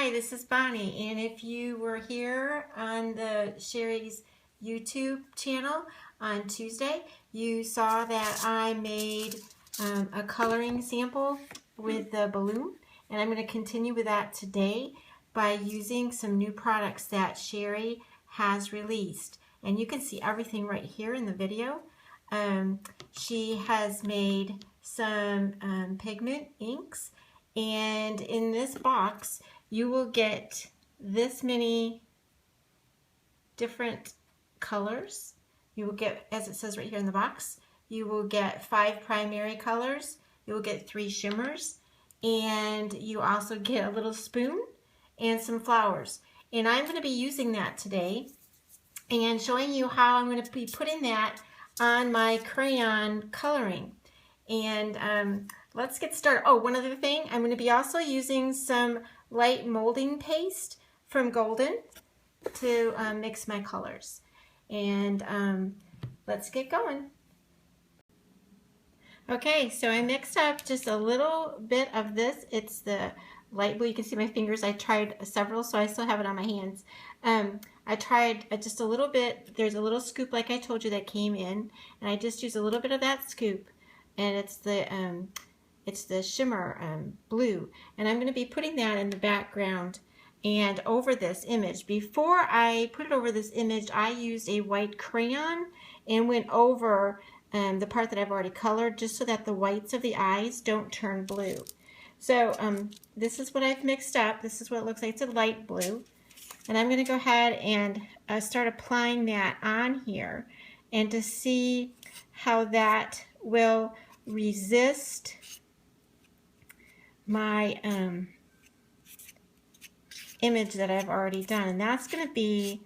Hi, this is Bonnie, and if you were here on the Sherri's YouTube channel on Tuesday, you saw that I made a coloring sample with the balloon, and I'm going to continue with that today by using some new products that Sherri has released. And you can see everything right here in the video. She has made some pigment inks, and in this box you will get this many different colors. You will get, as it says right here in the box, you will get 5 primary colors, you will get 3 shimmers, and you also get a little spoon and some flowers. And I'm going to be using that today and showing you how I'm going to be putting that on my crayon coloring. And let's get started. Oh, one other thing, I'm going to be also using some light molding paste from Golden to mix my colors. And let's get going. Okay, so I mixed up just a little bit of this. It's the light blue. You can see my fingers. I tried several, so I still have it on my hands. I tried just a little bit. There's a little scoop, like I told you, that came in, and I just used a little bit of that scoop, and it's the shimmer blue, and I'm going to be putting that in the background and over this image. Before I put it over this image, I used a white crayon and went over the part that I've already colored, just so that the whites of the eyes don't turn blue. So this is what I've mixed up. This is what it looks like. It's a light blue. And I'm going to go ahead and start applying that on here, and to see how that will resist my image that I've already done. And that's going to be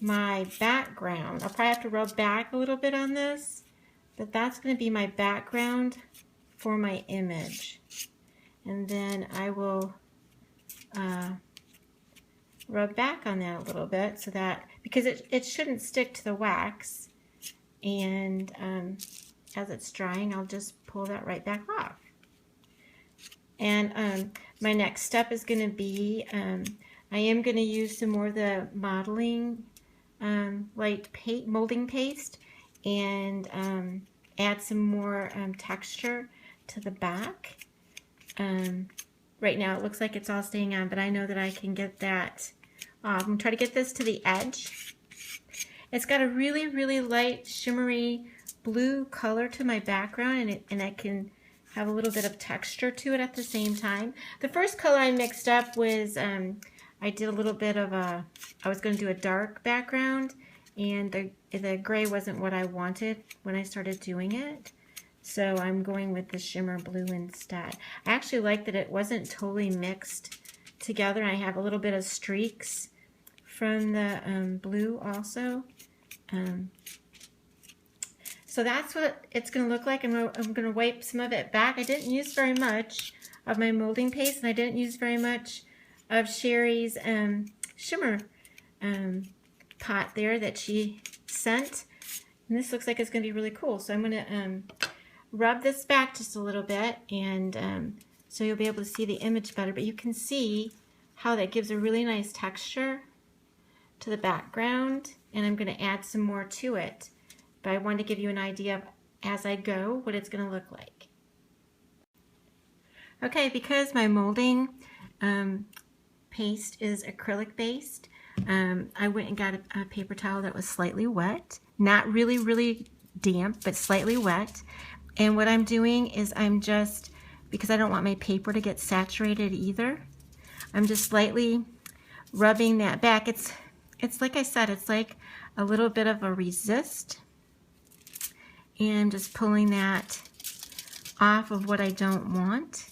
my background. I'll probably have to rub back a little bit on this, but that's going to be my background for my image. And then I will rub back on that a little bit, so that, because it shouldn't stick to the wax, and as it's drying, I'll just pull that right back off. And my next step is going to be, I am going to use some more of the modeling light molding paste, and add some more texture to the back. Right now it looks like it's all staying on, but I know that I can get that off. I'm going to try to get this to the edge. It's got a really, really light shimmery blue color to my background, and I can have a little bit of texture to it at the same time. The first color I mixed up was, I did a little bit of I was going to do a dark background, and the gray wasn't what I wanted when I started doing it. So I'm going with the shimmer blue instead. I actually like that it wasn't totally mixed together. I have a little bit of streaks from the blue also. So that's what it's going to look like. I'm going to wipe some of it back. I didn't use very much of my molding paste, and I didn't use very much of Sherri's shimmer pot there that she sent. And this looks like it's going to be really cool. So I'm going to rub this back just a little bit, and so you'll be able to see the image better. But you can see how that gives a really nice texture to the background, and I'm going to add some more to it. But I wanted to give you an idea of, as I go, what it's going to look like. Okay, because my molding paste is acrylic based, I went and got a paper towel that was slightly wet. Not really, really damp, but slightly wet. And what I'm doing is I'm just, because I don't want my paper to get saturated either, I'm just slightly rubbing that back. It's like I said, it's like a little bit of a resist. And I'm just pulling that off of what I don't want.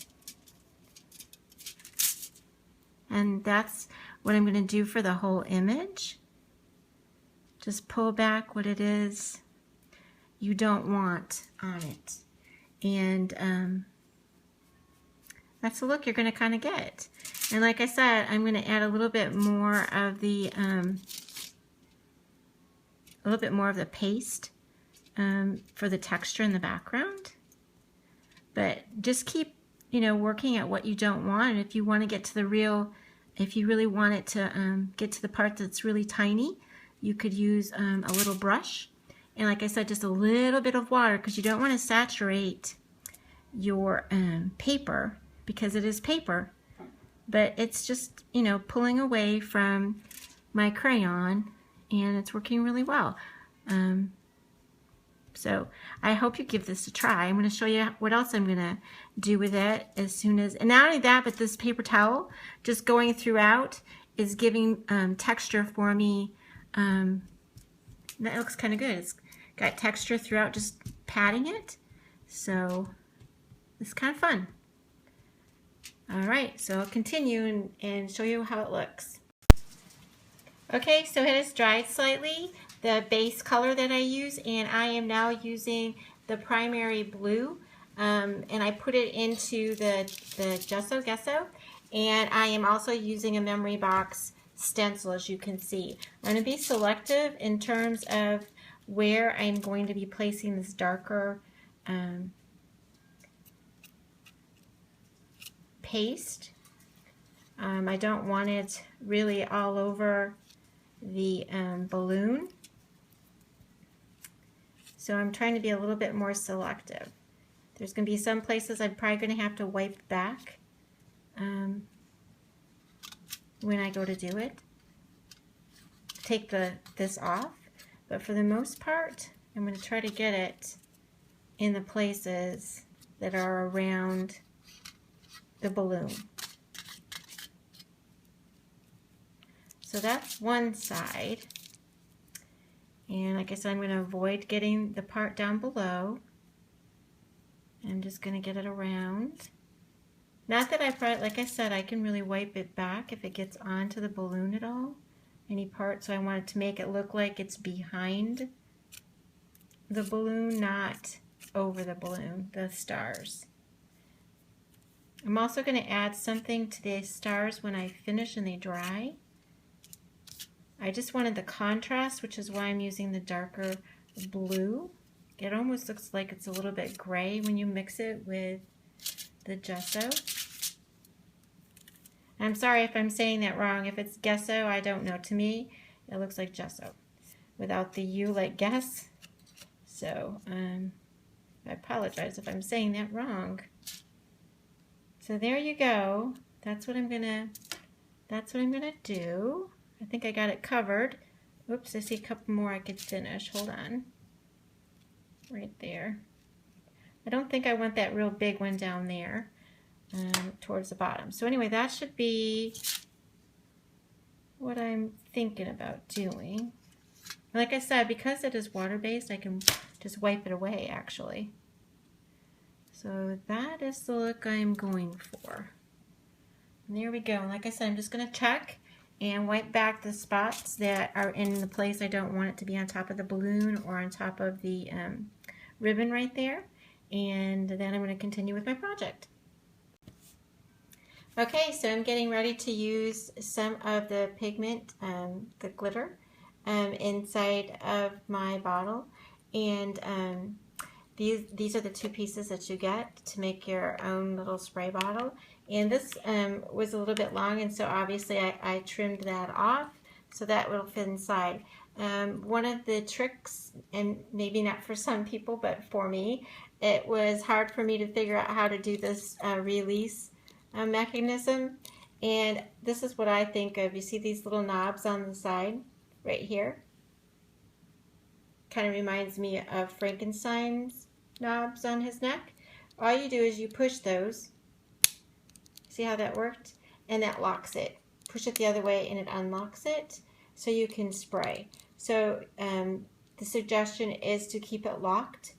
And that's what I'm going to do for the whole image. Just pull back what it is you don't want on it. And that's the look you're going to kind of get. And like I said, I'm going to add a little bit more of the paste for the texture in the background. But just keep, working at what you don't want. And if you want to get to the real if you really want it to get to the part that's really tiny, you could use a little brush. And like I said, just a little bit of water, because you don't want to saturate your paper, because it is paper. But it's just, you know, pulling away from my crayon, and it's working really well. So I hope you give this a try. I'm going to show you what else I'm going to do with it as soon as, and not only that, but this paper towel just going throughout is giving texture for me. That looks kind of good. It's got texture throughout, just patting it. So it's kind of fun. All right, so I'll continue and show you how it looks. Okay, so it has dried slightly, the base color that I use, and I am now using the primary blue, and I put it into the gesso, and I am also using a memory box stencil, as you can see. I'm going to be selective in terms of where I'm going to be placing this darker paste. I don't want it really all over the balloon, so I'm trying to be a little bit more selective. There's going to be some places I'm probably going to have to wipe back when I go to do it, take this off, but for the most part I'm going to try to get it in the places that are around the balloon. So that's one side, and like I said, I'm going to avoid getting the part down below. I'm just going to get it around. Not that I probably, like I said, I can really wipe it back if it gets onto the balloon at all, any part. So I wanted to make it look like it's behind the balloon, not over the balloon, the stars. I'm also going to add something to the stars when I finish and they dry. I just wanted the contrast, which is why I'm using the darker blue. It almost looks like it's a little bit gray when you mix it with the gesso. I'm sorry if I'm saying that wrong. If it's gesso, I don't know. To me, it looks like gesso without the U like guess. So I apologize if I'm saying that wrong. So there you go. That's what I'm gonna do. I think I got it covered. Oops, I see a couple more I could finish. Hold on. Right there. I don't think I want that real big one down there towards the bottom. So anyway, that should be what I'm thinking about doing. Like I said, because it is water-based, I can just wipe it away, actually. So that is the look I'm going for. And there we go. Like I said, I'm just going to check and wipe back the spots that are in the place I don't want it to be on top of the balloon or on top of the ribbon right there. And then I'm going to continue with my project. Okay, so I'm getting ready to use some of the pigment, the glitter, inside of my bottle. And these are the two pieces that you get to make your own little spray bottle. And this was a little bit long, and so obviously I trimmed that off so that will fit inside. One of the tricks, and maybe not for some people, but for me, it was hard for me to figure out how to do this release mechanism. And this is what I think of. You see these little knobs on the side right here? Kind of reminds me of Frankenstein's knobs on his neck. All you do is you push those. See how that worked? And that locks it. Push it the other way and it unlocks it so you can spray. So the suggestion is to keep it locked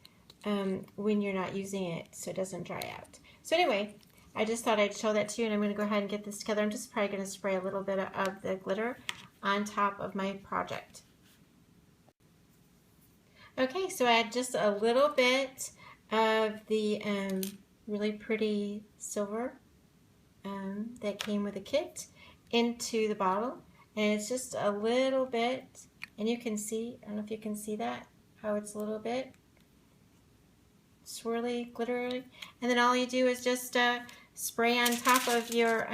when you're not using it so it doesn't dry out. So anyway, I just thought I'd show that to you, and I'm going to go ahead and get this together. I'm just probably going to spray a little bit of the glitter on top of my project. Okay, so I had just a little bit of the really pretty silver that came with the kit into the bottle, and it's just a little bit, and you can see, I don't know if you can see that, how it's a little bit swirly, glittery, and then all you do is just spray on top of your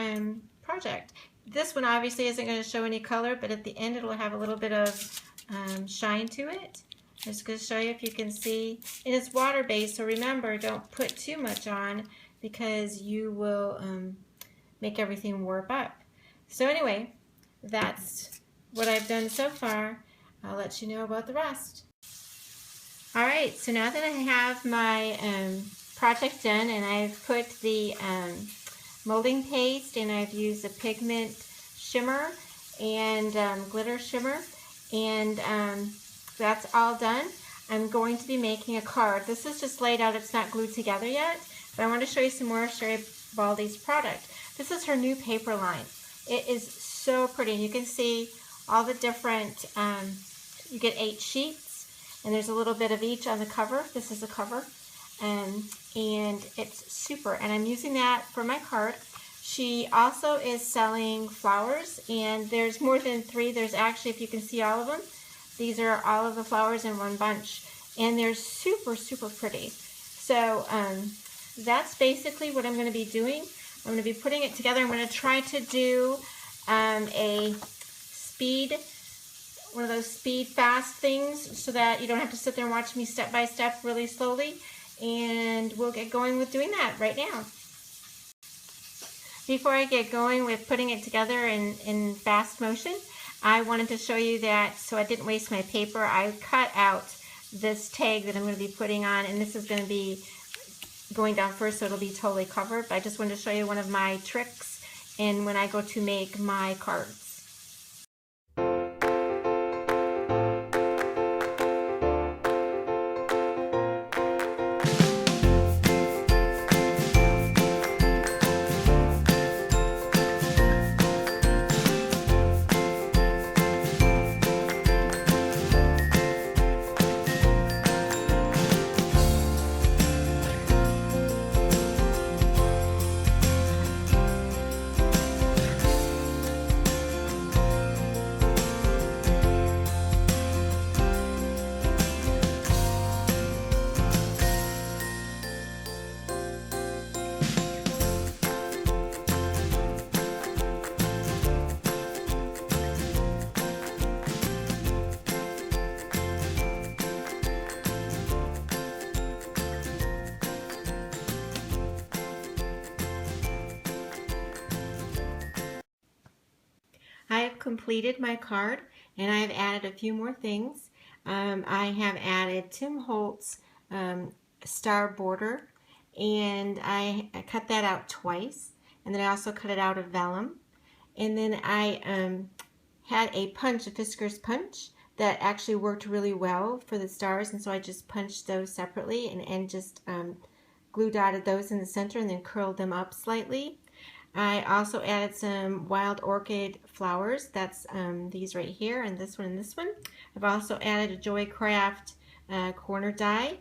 project. this one obviously isn't going to show any color, but at the end it'll have a little bit of shine to it. I'm just going to show you if you can see. And it's water-based, so remember, don't put too much on because you will make everything warp up. So anyway, that's what I've done so far. I'll let you know about the rest. Alright, so now that I have my project done and I've put the molding paste and I've used a pigment shimmer and glitter shimmer, and that's all done, I'm going to be making a card. This is just laid out, it's not glued together yet, but I want to show you some more of Sherri Baldy's product. This is her new paper line. It is so pretty. You can see all the different, you get 8 sheets, and there's a little bit of each on the cover. This is the cover, and it's super, and I'm using that for my card. She also is selling flowers, and there's more than 3. There's actually, if you can see all of them, these are all of the flowers in one bunch, and they're super, super pretty. So that's basically what I'm going to be doing. I'm going to be putting it together. I'm going to try to do a speed, one of those speed fast things, so that you don't have to sit there and watch me step by step really slowly, and we'll get going with doing that right now. Before I get going with putting it together in fast motion, I wanted to show you that, so I didn't waste my paper, I cut out this tag that I'm going to be putting on, and this is going to be going down first, so it'll be totally covered. But I just wanted to show you one of my tricks and when I go to make my cards. I have completed my card, and I have added a few more things. I have added Tim Holtz star border, and I cut that out twice, and then I also cut it out of vellum. And then I had a punch, a Fisker's punch, that actually worked really well for the stars, and so I just punched those separately and just glue dotted those in the center and then curled them up slightly. I also added some wild orchid flowers. That's these right here, and this one and this one. I've also added a Joycraft corner die.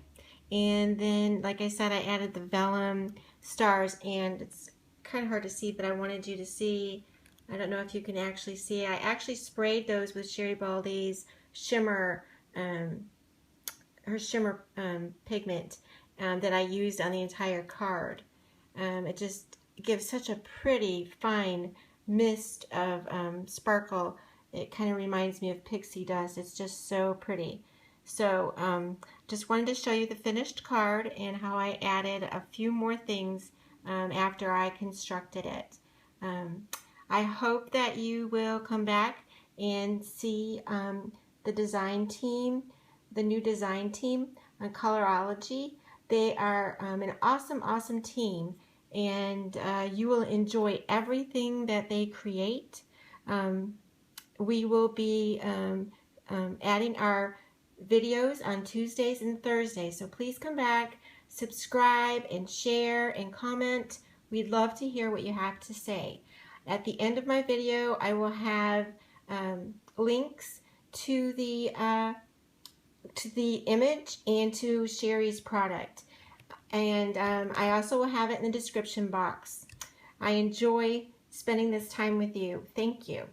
And then, like I said, I added the vellum stars, and it's kind of hard to see, but I wanted you to see. I don't know if you can actually see. I actually sprayed those with Sherri Baldy's shimmer, her shimmer pigment that I used on the entire card. It just gives such a pretty fine mist of sparkle. It kind of reminds me of pixie dust. It's just so pretty. So just wanted to show you the finished card and how I added a few more things after I constructed it. I hope that you will come back and see the design team, the new design team on Color-ology. They are an awesome, awesome team, and you will enjoy everything that they create. We will be adding our videos on Tuesdays and Thursdays, so please come back, subscribe and share and comment. We'd love to hear what you have to say. At the end of my video, I will have links to the image and to Sherri's product. And I also will have it in the description box. I enjoy spending this time with you. Thank you.